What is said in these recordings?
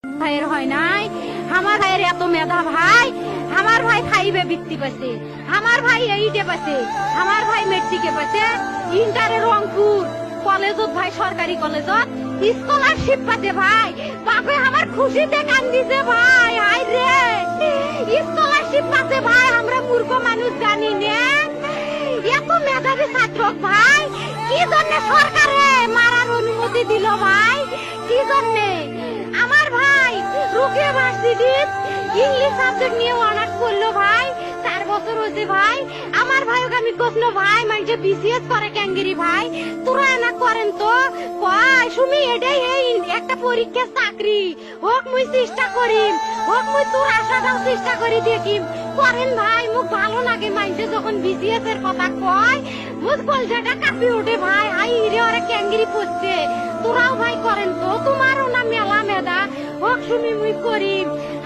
ভাইয়ের হয় নাই, আমার ভাইয়ের এত মেধা ভাই, আমার ভাই খাইবে বৃত্তি পাইছে, আমার ভাই এইটে পাইছে, আমার ভাই মেট্রিকে পাইছে, ইন্টারে রংপুর কলেজত ভাই সরকারি কলেজত স্কলারশিপ পাতে ভাই, বাপে আমার খুশিতে কান্দিছে ভাই, হাই রে স্কলারশিপ পাতে ভাই, আমরা মূর্খ মানুষ জানি না এত মেধাবী ছাত্র ভাই, কি জন্য সরকারে মারার অনুমতি দিল ভাই, কি জন্য? আমার ভাই রুকিয়া ভার্সিটির ইংলিশ সাবজেক্ট নিয়ে অনার্স করলো ভাই, 4 বছর হয়েছে ভাই, আমার ভাইকে আমি কখনো ভাই মানে বিসিএস করে ক্যাঙ্গেরি ভাই, তোরা না করেন তো কয় শুনি এটাই এই একটা পরীক্ষা চাকরি হোক, মুই চেষ্টা করি হোক, মুই তোর আশাটাও চেষ্টা করি দেখি করেন ভাই, মুখ ভালো লাগে মাইন্ডে যখন বিসিএস এর কথা কয়, মুখ কলজাটা কাঁপি ওঠে ভাই, হাই রে ওরা ক্যাঙ্গেরি পড়ছে, তোরাও ভাই করেন তো, তোমারও না মেলা মেধা হোক, শুনি মুই করি।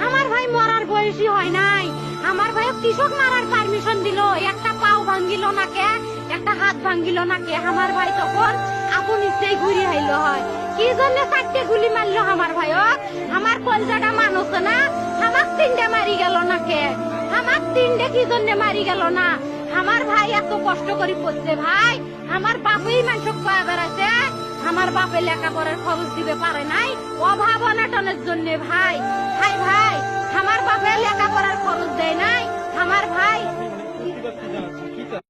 আমার ভাই মরার বয়সী হয় নাই, আমার ভাই কৃষক মারার পারমিশন দিল, একটা পাও ভাঙ্গিল না কে, একটা হাত ভাঙ্গিল না কে, আমার ভাই তখন আপন ইচ্ছেই ঘুরি আইলো হয়, কি জন্য 4টে গুলি মারলো আমার ভাই, আমার কলজাটা মানুষ না, আমার 3টে মারি গেল না কে, আমার 3টে কি জন্য মারি গেল না, আমার ভাই এত কষ্ট করে পড়ছে ভাই, আমার বাপেই মানুষ কয়া বেড়াচ্ছে, আমার বাপে লেখাপড়ার খরচ দিবে পারে নাই, অভাব অনাটনের জন্য ভাই, ভাই ভাই আমার বাপে লেখাপড়ার খরচ দেয় নাই, আমার ভাই